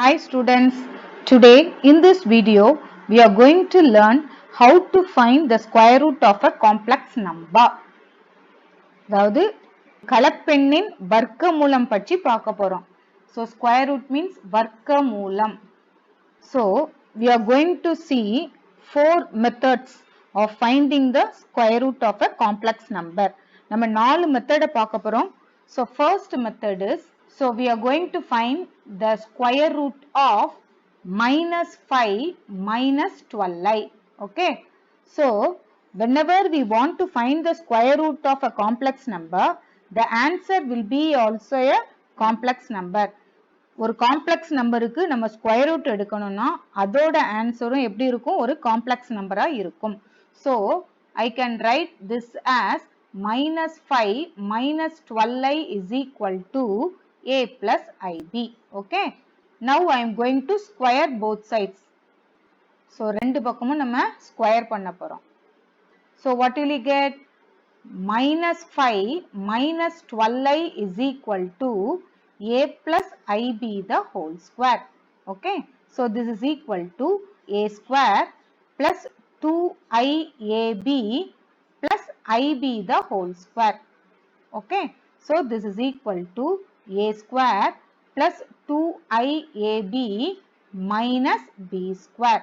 Hi students, today in this video we are going to learn how to find the square root of a complex number. அதாவது கலப்பெண்ணின் வர்க்கமூலம் பற்றி பார்க்க போறோம். So square root means வர்க்கமூலம். So we are going to see four methods of finding the square root of a complex number. நம்ம நாலு மெத்தட பார்க்க போறோம். So first method is, so we are going to find the square root of minus 5 minus 12i. Okay. So whenever we want to find the square root of a complex number, the answer will be also a complex number. ஒரு complex நம்பருக்கு நம்ம square root எடுக்கணும்னா அதோட ஆன்சரும் எப்படி இருக்கும், ஒரு complex நம்பரா இருக்கும். So I can write this as minus 5 minus 12i is equal to a plus ib. Okay. Now I am going to square both sides. So ரெண்டு பக்கமும் நம்ம ஸ்கொயர் பண்ண போறோம். So what will you get? Minus 5 minus 12i is equal to a plus ib the whole square. Okay. So this is equal to a square plus 2iab plus ib the whole square. Okay. So this is equal to a square plus 2iab minus b square.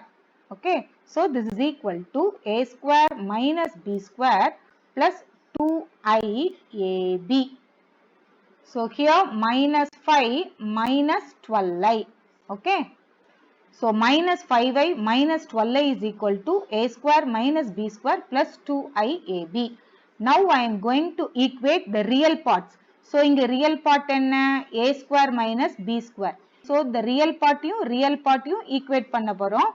Okay. So this is equal to a square minus b square plus 2iab. So here minus 5 minus 12i. Okay. So minus 5i minus 12i is equal to a square minus b square plus 2iab. Now I am going to equate the real parts. So inga real part enna? A square minus b square. So the real part equate பண்ண போறோம்.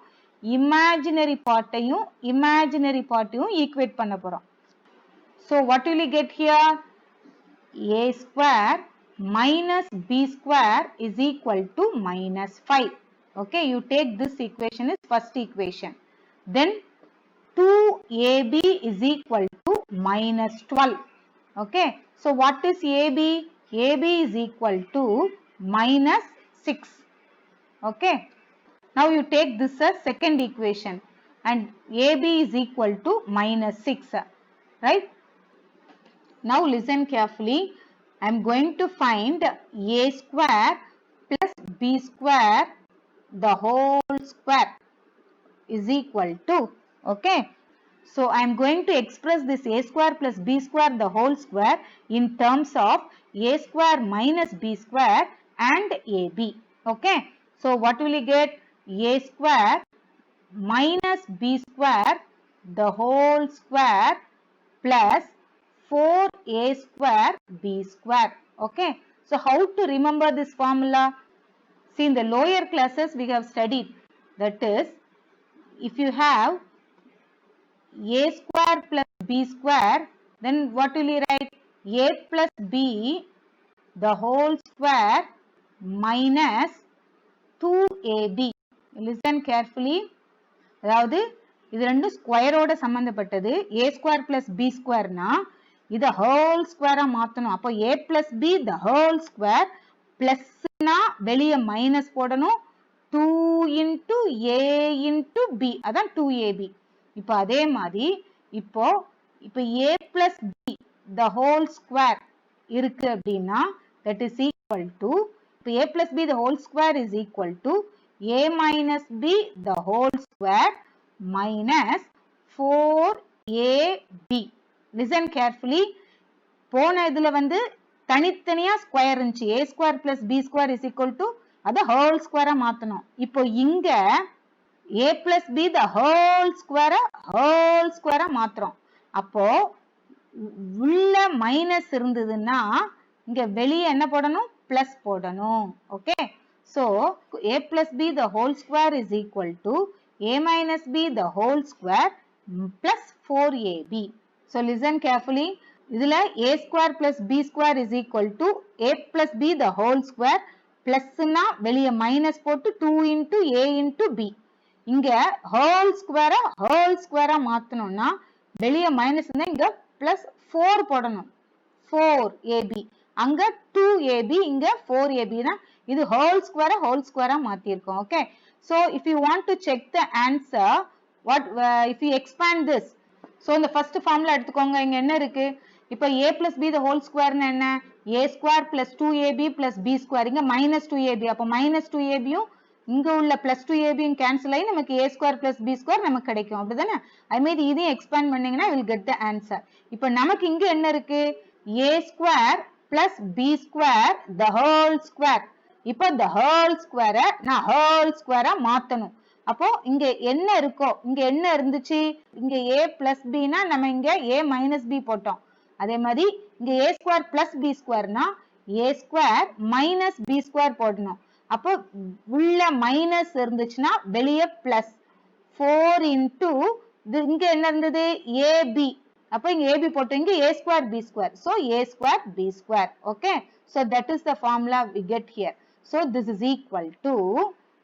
Imaginary part equate பண்ண போறோம். So what will you get here? A square minus b square is equal to minus 5. Okay, you take this equation is first equation. Then 2ab is equal to minus 12. Okay, so what is ab? ab is equal to minus 6. Okay, now you take this as second equation and ab is equal to minus 6. Right? Now listen carefully. I am going to find a square plus b square the whole square is equal to. Okay. So I am going to express this a square plus b square the whole square in terms of a square minus b square and ab. Okay. So what will you get? A square minus b square the whole square plus 4a square b square. Okay. So how to remember this formula? See, in the lower classes we have studied, that is, if you have a square plus b square, then what will you write? A plus b the whole square minus 2ab. Listen carefully. அதாவது இது ரெண்டும் ஸ்கொயரோட சம்பந்தப்பட்டது. a square plus b square னா இத whole square மாத்தணும். அப்போ a plus b the whole square plus னா வெளிய மைனஸ் போடணும். 2 into a into b அதான் 2ab. இப்போ அதே மாதிரி இப்போ a plus b the whole square இருக்கு அப்படின்னா that is equal to, இப்போ a plus b the whole square is equal to a minus b the whole square minus 4ab. Listen carefully. போன இதுல வந்து தனித்தனியா ஸ்கொயர் இருந்துச்சு. a square plus b square is equal to அத whole square மாத்தணும். இப்போ இங்க a plus b the whole square மாத்துறோம். அப்போ உள்ள மைனஸ் இருந்ததுன்னா இங்க வெளியே என்ன போடணும்? பிளஸ் போடணும். Okay. So a plus b the whole square is equal to a minus b the whole square plus 4ab. So listen carefully. இதுல a square plus b square is equal to a plus b the whole square plus னா வெளிய minus போட்டு 2 into a into b. இங்க whole square மாத்தணும்னா வெளிய minus இருந்தா இங்க plus 4 போடணும். 4ab. அங்க 2ab இங்க 4ab னா இது whole square மாத்திருக்கோம். Okay, so if you want to check the answer, what if you expand this, so இந்த first formula எடுத்துக்கோங்க. இங்க என்ன இருக்கு? இப்போ a plus b the whole square னா என்ன? a square plus 2ab plus b square. இங்க minus 2ab, அப்போ minus 2ab யும் இங்க உள்ள plus 2ab யும் cancel ஆகி நமக்கு a square plus b square நமக்கு கிடைக்கும். அப்படிதானே? அது மாதிரி இதையும் expand பண்ணீங்கன்னா will get the answer. இப்போ நமக்கு இங்க என்ன இருக்கு? a square plus b square the whole square. இப்போ the whole square நான் whole square மாத்தணும். அப்போ இங்க என்ன இருக்கோ, இங்க என்ன இருந்துச்சு? இங்க a plus b னா நம்ம இங்க a minus b போட்டோம். அதே மாதிரி இங்க a square plus b square னா a square minus b square போடணும். அப்போ உள்ள மைனஸ் இருந்துச்சுன்னா வெளியே பிளஸ் 4 into இங்க என்ன இருந்தது? ab. அப்போ இங்க ab போட்டு இங்க a square b square, so a square b square. Okay, so that is the formula we get here. So this is equal to,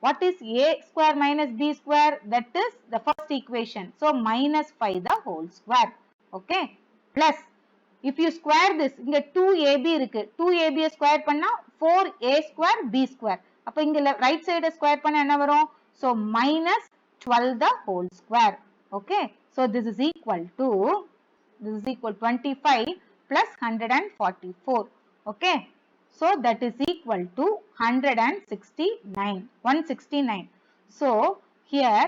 what is a square minus b square? That is the first equation, so minus 5 the whole square. Okay, plus if you square this, இங்க 2ab இருக்கு, 2ab square பண்ணா 4a square b square. அப்ப இங்க right side square பண்ணா என்ன வரும்? So minus 12 the whole square. Okay, so this is equal to 25 plus 144. Okay, so that is equal to 169. So here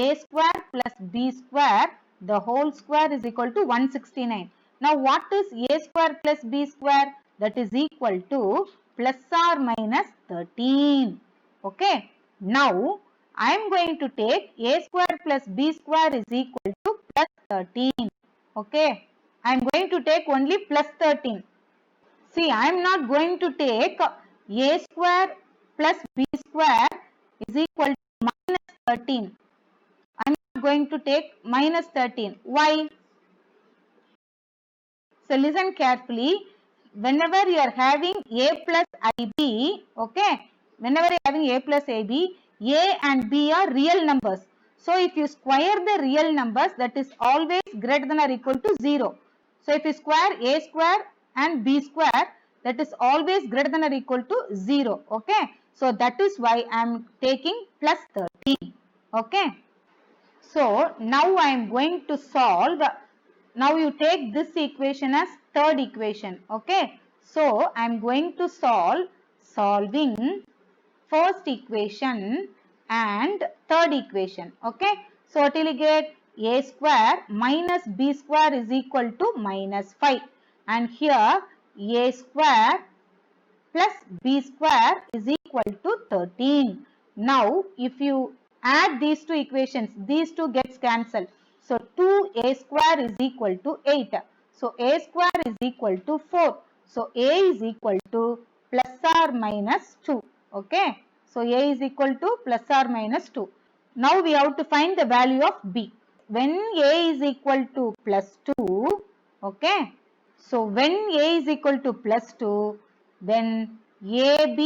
a square plus b square the whole square is equal to 169. Now what is a square plus b square? That is equal to plus or minus 13. Okay, now I am going to take a square plus b square is equal to plus 13. Okay, I am going to take only plus 13. See, I am not going to take a square plus b square is equal to minus 13. I am not going to take minus 13. Why? So listen carefully. Whenever you are having a plus ib, okay, whenever you are having a plus ab, a and b are real numbers. So if you square the real numbers, that is always greater than or equal to 0. So if you square a square and b square, that is always greater than or equal to 0. Okay, so that is why I am taking plus 13. Okay, so now I am going to solve. Now you take this equation as third equation. Okay, so I am going to solving first equation and third equation. Okay, so what will you get? A square minus b square is equal to minus 5, and here a square plus b square is equal to 13. Now if you add these two equations, these two gets cancelled. So 2a square is equal to 8. So a square is equal to 4. So a is equal to plus or minus 2. Okay, so a is equal to plus or minus 2. Now we have to find the value of b. When a is equal to plus 2, okay, so when a is equal to plus 2, then ab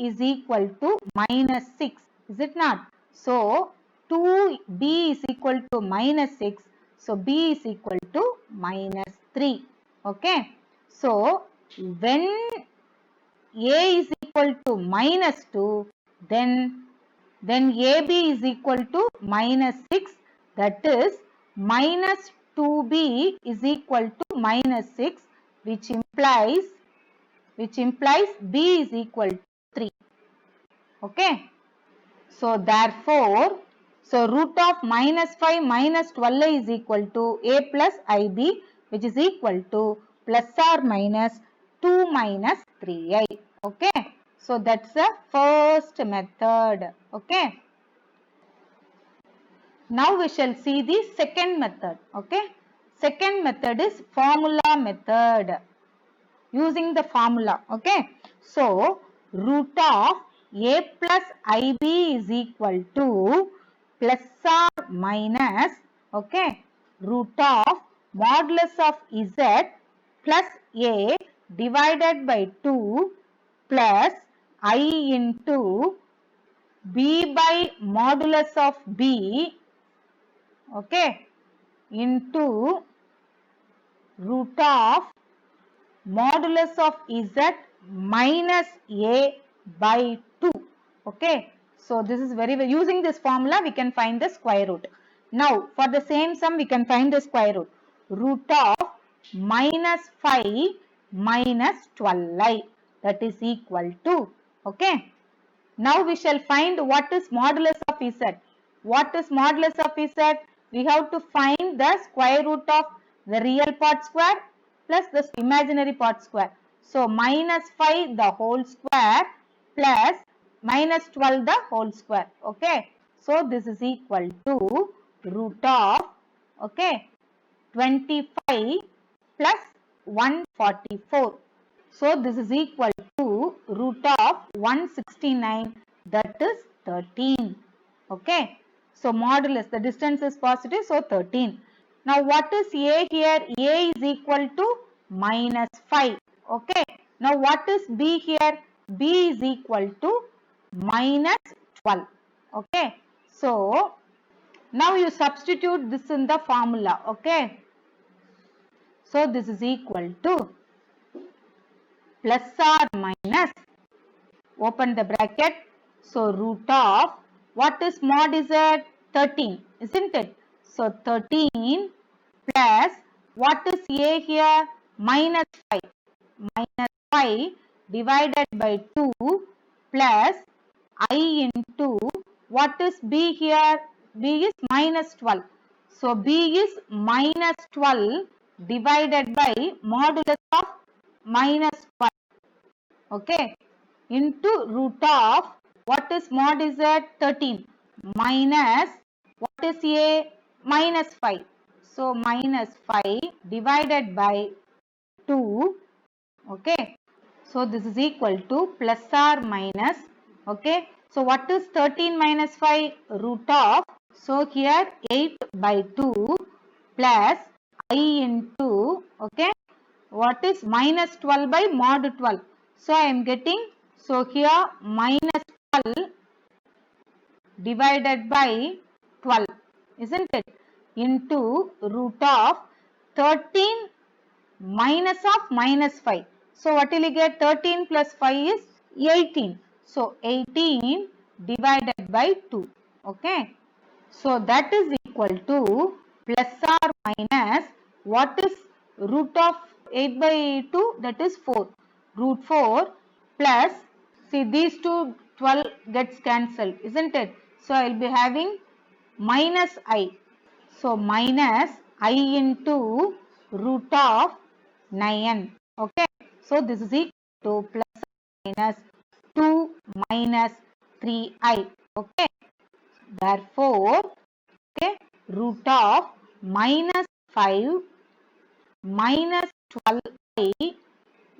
is equal to minus 6. Is it not? So 2b is equal to minus 6. So b is equal to minus 3. Okay, so when a is equal to minus 2, then ab is equal to minus 6. That is minus 2b is equal to minus 6, which implies b is equal to 3. Okay, so therefore, so root of minus 5 minus 12 is equal to a plus ib, which is equal to plus or minus 2 minus 3i. Okay, so that's the first method. Okay, now we shall see the second method. Okay, second method is formula method, using the formula. Okay, so root of a plus ib is equal to plus or minus, okay, root of modulus of z plus a divided by 2 plus I into b by modulus of b, okay, into root of modulus of z minus a by 2. Okay. So this is using this formula we can find the square root. Now for the same sum we can find the square root. Root of minus 5 minus 12i, that is equal to, okay. Now we shall find what is modulus of z. What is modulus of z? We have to find the square root of the real part square plus the imaginary part square. So minus 5 the whole square plus minus 12 the whole square. Okay. So this is equal to root of, okay, 25 plus 144. So this is equal to root of 169, that is 13. Okay. So modulus, the distance is positive, so 13. Now what is a here? A is equal to minus 5. Okay. Now what is b here? B is equal to minus 12. Okay. So now you substitute this in the formula. Okay. So this is equal to plus or minus, open the bracket. So root of, what is mod is it? 13, isn't it? So 13 plus, what is a here? Minus 5. Minus 5 divided by 2 plus I into, what is b here? B is minus 12. So b is minus 12 divided by modulus of minus 12. Okay, into root of, what is mod is it? 13 minus, what is a? Minus 5. So minus 5 divided by 2. Okay, so this is equal to plus or minus. Okay, so what is 13 minus 5? Root of, so here 8 by 2 plus I into, okay, what is minus 12 by mod 12. So I am getting, so here minus 12 divided by 12, isn't it? Into root of 13 minus of minus 5. So what will you get? 13 plus 5 is 18. So 18 divided by 2. Okay. So that is equal to plus or minus, what is root of 8 by 2? That is 4. Root 4 plus, see these two 12 gets cancelled, isn't it? So I will be having minus I. So minus I into root of 9. Okay. So this is equal to plus minus 2 minus 3i. Okay. Therefore, okay, root of minus 5 minus 12i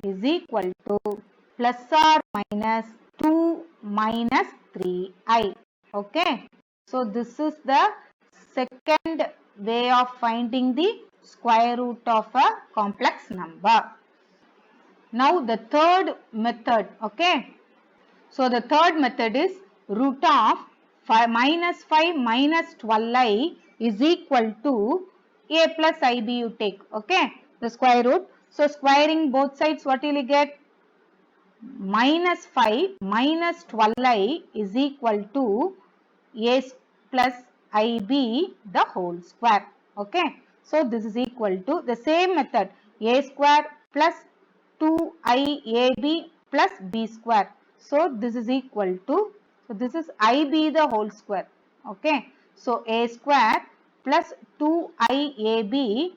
is equal to plus or minus 2 minus 3i. Okay. So this is the second way of finding the square root of a complex number. Now the third method. Okay. So the third method is root of minus 5 minus 12i is equal to a plus ib you take. Okay. The square root. So squaring both sides, what will you get? Minus 5 minus 12i is equal to a plus ib the whole square. Okay. So this is equal to the same method, a square plus 2iab plus b square. So this is equal to, so this is ib the whole square. Okay. So a square plus 2iab,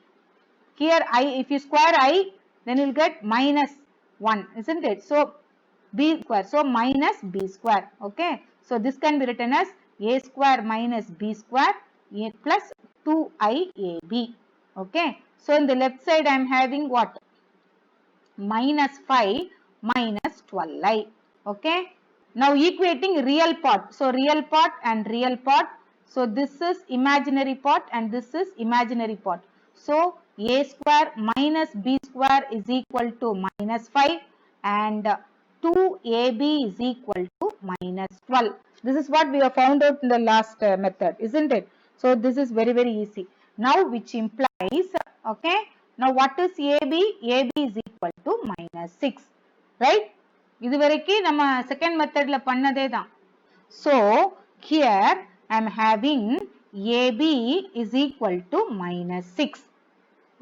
here I, if you square I, then you will get minus 1, isn't it? So b square, so minus b square. Okay. So this can be written as a square minus b square a plus 2iab. Okay. So in the left side I am having what? Minus 5 minus 12i. Okay. Now equating real part. So real part and real part. So this is imaginary part and this is imaginary part. So a square minus b square is equal to minus 5 and 2ab is equal to minus 12. This is what we have found out in the last method, isn't it? So this is very easy. Now which implies, okay, now what is AB? AB is equal to minus 6, right? இதுவரைக்கும் நம்ம second methodல பண்ணதே தான். So here I am having AB is equal to minus 6.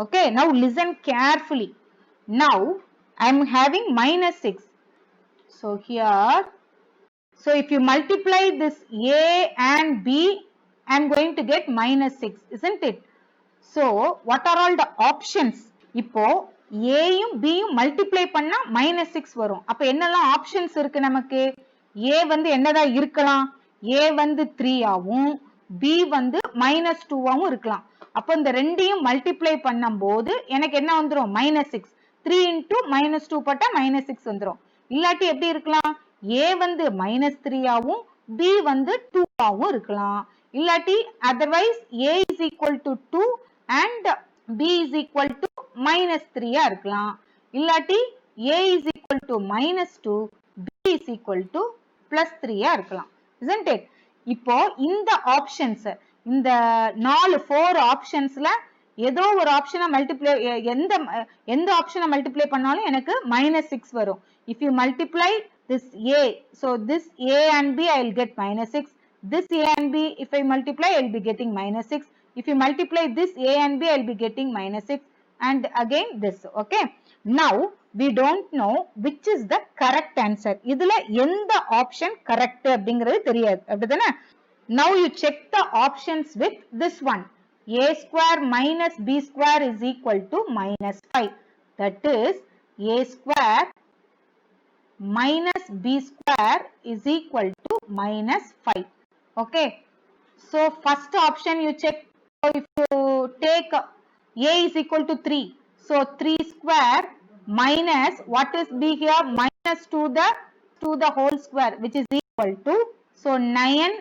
Okay, now listen carefully. Now I am having minus 6. So here, so if you multiply this A and B, I am going to get minus 6, isn't it? So what are all the options? இப்போ A யும் B யும் multiply பண்ணா minus 6 வரும். அப்ப என்னெல்லாம் options இருக்கு நமக்கு? A வந்து என்னதா இருக்கலாம்? A வந்து 3 ஆவும், B வந்து minus 2 ஆவும் இருக்கலாம். அப்ப இந்த ரெண்டையும் multiply பண்ணும்போது எனக்கு என்ன வந்துரும்? minus 6. 3 into minus 2 போட்டா minus 6 வந்துரும். இல்லாட்டி எப்படி இருக்கலாம்? A வந்து minus 3 ஆவும், B வந்து 2 ஆவும் இருக்கலாம். இல்லாட்டி otherwise A is equal to 2 and B is equal to minus 3 ஆ இருக்கலாம். இல்லாட்டி A is equal to minus 2, B is equal to plus 3 ஆ இருக்கலாம். Isn't it? இப்போ இந்த options, இந்த 4 optionsல ஏதோ ஒரு option multiply, எந்த option multiply பண்ணாலும் எனக்கு minus 6 வரும். If you multiply this A, so this A and B I will get minus 6. This A and B, if I multiply, I will be getting minus 6. If you multiply this A and B, I will be getting minus 6. And again this, okay. Now, we don't know which is the correct answer. இதுல எந்த option correct அப்படிங்கிறது தெரியாது. அப்படிதானே? Now, you check the options with this one. A square minus B square is equal to minus 5. That is, A square minus B square is equal to minus 5. Okay. So, first option you check. So, if you take A is equal to 3. So, 3 square minus, what is B here? Minus to the whole square, which is equal to, so 9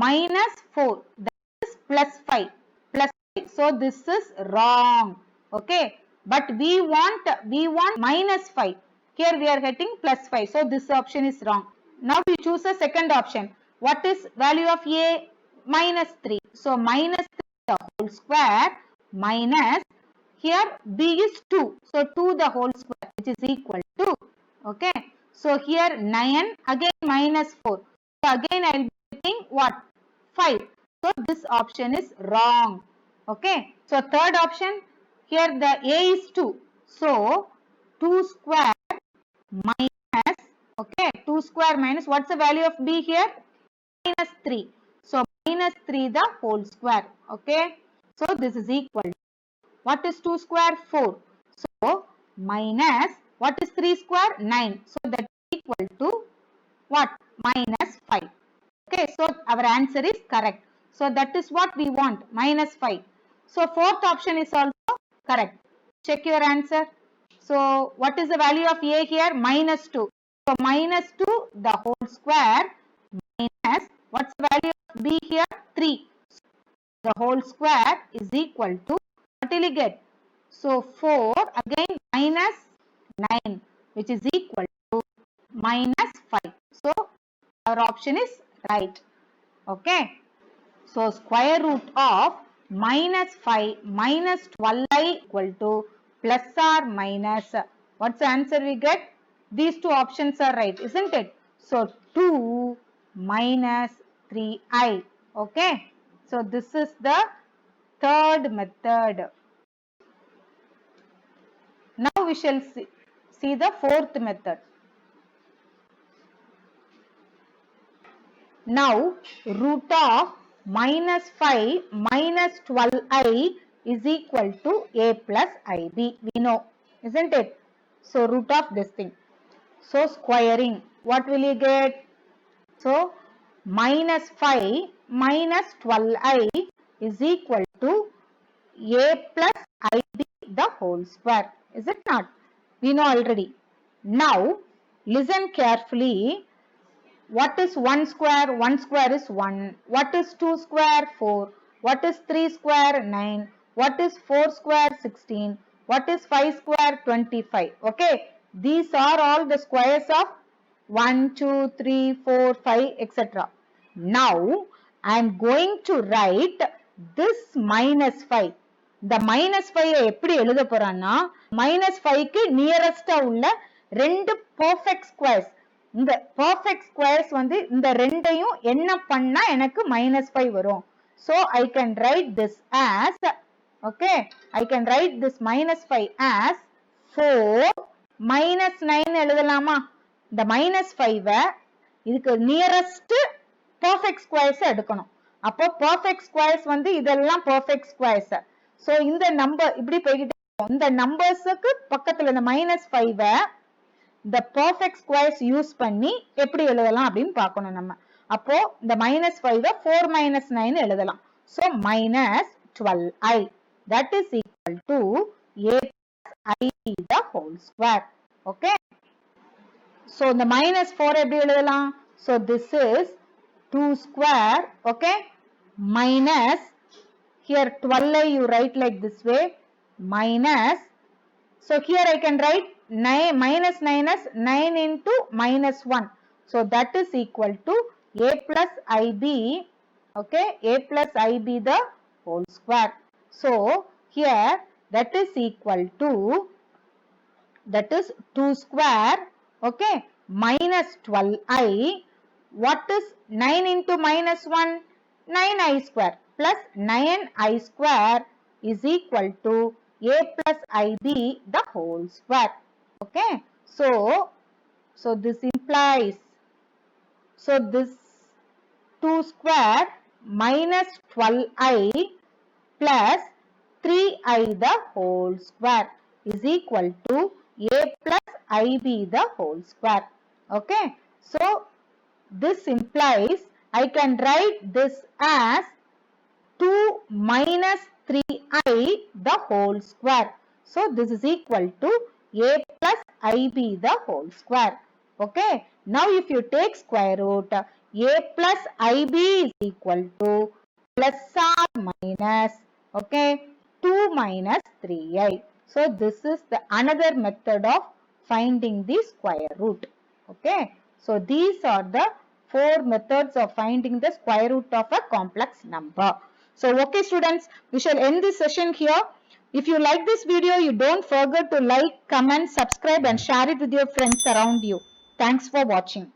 minus 4, that is plus 5. Plus 5. So, this is wrong. Okay. But we want minus 5. Here we are getting plus 5. So, this option is wrong. Now, we choose a second option. What is value of A? Minus 3. So, minus 3 the whole square minus, here B is 2. So, 2 the whole square, which is equal to, okay. So, here 9, again minus 4. So, again I will be getting what? 5. So, this option is wrong. Okay. So, third option, here the A is 2. So, 2 square minus, okay, 2 square minus, what's the value of B here? Minus 3. So, minus 3 the whole square. Okay. So, this is equal to, what is 2 square? 4. So, minus, what is 3 square? 9. So, that is equal to what? Minus 5. Okay. So, our answer is correct. So, that is what we want, minus 5. So, fourth option is also correct. Check your answer. So, what is the value of A here? Minus 2. So, minus 2 the whole square minus, what's the value of B here? 3. The whole square is equal to, what will you get? So, 4 again minus 9, which is equal to minus 5. So, our option is right. Okay. So, square root of minus 5 minus 12i equal to plus or minus, what's the answer we get? These two options are right, isn't it? So, 2 minus 3i. Okay. So, this is the third method. Now, we shall see the fourth method. Now, root of minus 5 minus 12i is equal to a plus ib. We know, isn't it? So, root of this thing. So, squaring, what will you get? So, minus 5 minus 12i is equal to a plus ib the whole square. Is it not? We know already. Now, listen carefully. What is 1 square? 1 square is 1. What is 2 square? 4. What is 3 square? 9. What is 4 square? 16. What is 5 square? 25. Okay. These are all the squares of 1, 2, 3, 4, 5, etc. Now, I am going to write this minus 5. The minus 5 எப்படி எழுத போறான்னா minus 5 க்கு nearest உள்ள ரெண்டு perfect squares. இந்த perfect squares வந்து இந்த ரெண்டையும் என்ன பண்ணா எனக்கு -5 வரும். So I can write this as, okay, I can write this -5 as 4 -9 எழுதலாமா? இந்த -5 இதுக்கு nearest perfect squares எடுக்கணும். அப்போ perfect squares வந்து இதெல்லாம் perfect squares. So இந்த number இப்படி போய்கிட்டே இந்த நம்பர்ஸ்க்கு பக்கத்துல இந்த -5 the perfect squares யூஸ் பண்ணி எப்படி எழுதலாம் அப்படின்னு பார்க்கணும் நம்ம. அப்போ இந்த -5 4 9 எழுதலாம். So -12i, that is equal to a plus ib the whole square. Okay. So the -4 எப்படி எழுதலாம்? So this is 2 square, okay, minus, here 12 you write like this way, minus, so here I can write 9 minus 9 as 9 into -1, so that is equal to a plus ib, okay, a plus ib the whole square. So here that is equal to, that is 2 square, okay, minus 12i, what is 9 into -1, 9i square, plus 9i square is equal to a plus ib the whole square. Okay, so this implies, so this 2 square minus 12i plus 3i the whole square is equal to a plus ib the whole square. Okay, so this implies I can write this as 2 minus 3i the whole square. So this is equal to a plus ib the whole square. Okay, now if you take square root, a plus ib is equal to plus or minus, okay, 2 minus 3i. So this is the another method of finding the square root. Okay, so these are the 4 methods of finding the square root of a complex number. So okay students, we shall end this session here. If you like this video, you don't forget to like, comment, subscribe and share it with your friends around you. Thanks for watching.